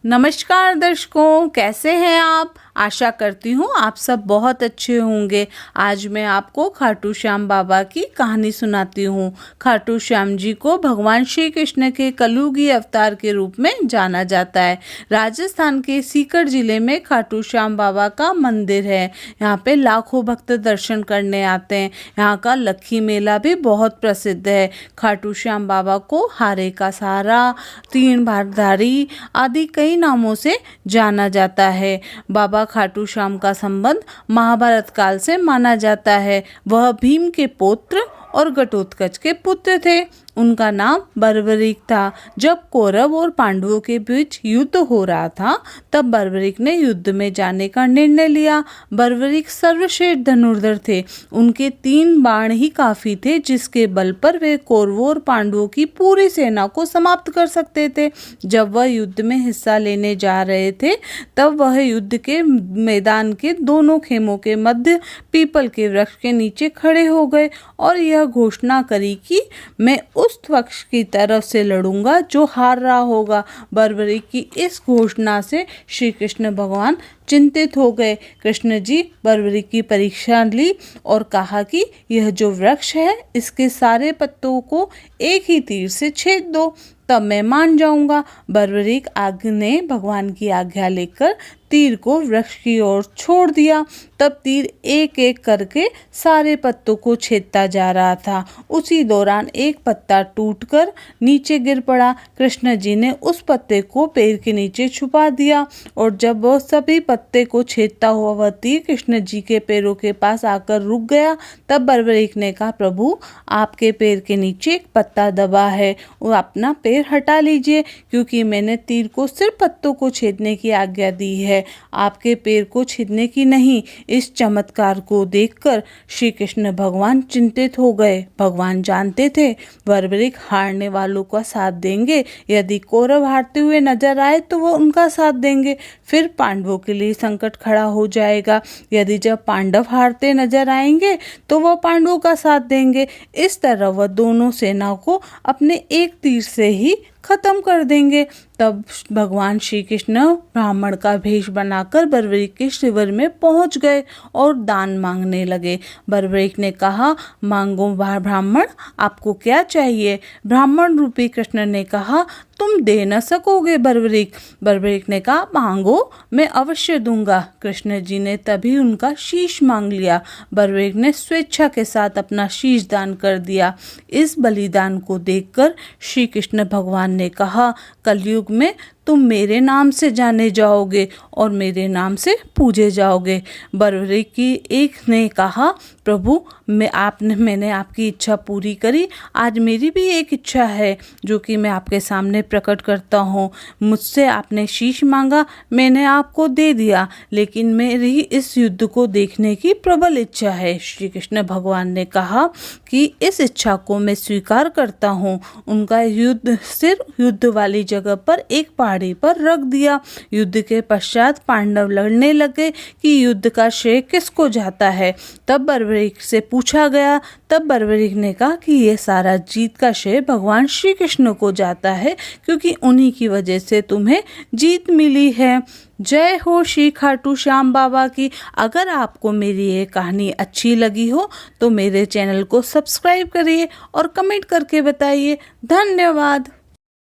नमस्कार दर्शकों, कैसे हैं आप। आशा करती हूँ आप सब बहुत अच्छे होंगे। आज मैं आपको खाटू श्याम बाबा की कहानी सुनाती हूँ। खाटू श्याम जी को भगवान श्री कृष्ण के कलयुगी अवतार के रूप में जाना जाता है। राजस्थान के सीकर जिले में खाटू श्याम बाबा का मंदिर है। यहाँ पे लाखों भक्त दर्शन करने आते हैं। यहाँ का लक्खी मेला भी बहुत प्रसिद्ध है। खाटू श्याम बाबा को हारे का सहारा, तीन भारधारी आदि कई नामों से जाना जाता है। बाबा खाटू श्याम का संबंध महाभारत काल से माना जाता है। वह भीम के पौत्र और घटोत्कच के पुत्र थे। उनका नाम बर्बरीक था। जब कौरव और पांडवों के बीच युद्ध हो रहा था, तब बर्बरीक ने युद्ध में जाने का निर्णय लिया। बर्बरीक सर्वश्रेष्ठ धनुर्धर थे। उनके 3 बाण ही काफी थे, जिसके बल पर वे कौरवों और पांडवों की पूरी सेना को समाप्त कर सकते थे। जब वह युद्ध में हिस्सा लेने जा रहे थे, तब वह युद्ध के मैदान के दोनों खेमों के मध्य पीपल के वृक्ष के नीचे खड़े हो गए और यह घोषणा करी कि मैं उस पक्ष की तरफ से लड़ूंगा जो हार रहा होगा। बर्बरीक की इस घोषणा से श्री कृष्ण भगवान चिंतित हो गए। कृष्ण जी बर्बरीक की परीक्षा ली और कहा कि यह जो वृक्ष है, इसके सारे पत्तों को एक ही तीर से छेद दो, तब मैं मान जाऊंगा। बर्बरीक ने भगवान की आज्ञा लेकर तीर को वृक्ष की ओर छोड़ दिया। तब तीर एक एक करके सारे पत्तों को छेदता जा रहा था। उसी दौरान एक पत्ता टूटकर नीचे गिर पड़ा। कृष्ण जी ने उस पत्ते को पैर के नीचे छुपा दिया और जब वह सभी पत्ते को छेदता हुआ वह तीर कृष्ण जी के पैरों के पास आकर रुक गया, तब बर्बरीक ने कहा, प्रभु आपके पैर के नीचे एक पत्ता दबा है, वो अपना पैर हटा लीजिए, क्योंकि मैंने तीर को सिर्फ पत्तों को छेदने की आज्ञा दी है, आपके पैर को छेदने की नहीं। इस चमत्कार को देखकर श्री कृष्ण भगवान चिंतित हो गए। भगवान जानते थे बर्बरीक हारने वालों का साथ देंगे। यदि कौरव हारते हुए नजर आए तो वो उनका साथ देंगे, फिर पांडवों के लिए संकट खड़ा हो जाएगा। यदि जब पांडव हारते नजर आएंगे तो वह पांडवों का साथ देंगे। इस तरह वह दोनों सेना को अपने एक तीर से ही खत्म कर देंगे। तब भगवान श्री कृष्ण ब्राह्मण का भेष बनाकर बर्बरीक के शिविर में पहुंच गए और दान मांगने लगे। बर्बरीक ने कहा, मांगो ब्राह्मण, आपको क्या चाहिए। ब्राह्मण रूपी कृष्ण ने कहा, तुम दे न सकोगे बर्बरीक। बर्बरीक ने कहा, मांगो, मैं अवश्य दूंगा। कृष्ण जी ने तभी उनका शीश मांग लिया। बर्बरीक ने स्वेच्छा के साथ अपना शीश दान कर दिया। इस बलिदान को देखकर श्री कृष्ण भगवान ने कहा, कलयुग में तुम मेरे नाम से जाने जाओगे और मेरे नाम से पूजे जाओगे। बर्बरीक की एक ने कहा, प्रभु मैंने आपकी इच्छा पूरी करी। आज मेरी भी एक इच्छा है जो कि मैं आपके सामने प्रकट करता हूँ। मुझसे आपने शीश मांगा, मैंने आपको दे दिया, लेकिन मेरी इस युद्ध को देखने की प्रबल इच्छा है। श्री कृष्ण भगवान ने कहा कि इस इच्छा को मैं स्वीकार करता हूँ। उनका युद्ध वाली जगह पर एक पहाड़ी पर रख दिया। युद्ध के पश्चात पांडव लड़ने लगे कि युद्ध का श्रेय किसको जाता है। तब बर्बरीक से पूछा गया। तब बर्बरीक ने कहा कि यह सारा जीत का श्रेय भगवान श्री कृष्ण को जाता है, क्योंकि उन्हीं की वजह से तुम्हें जीत मिली है। जय हो श्री खाटू श्याम बाबा की। अगर आपको मेरी ये कहानी अच्छी लगी हो तो मेरे चैनल को सब्सक्राइब करिए और कमेंट करके बताइए। धन्यवाद।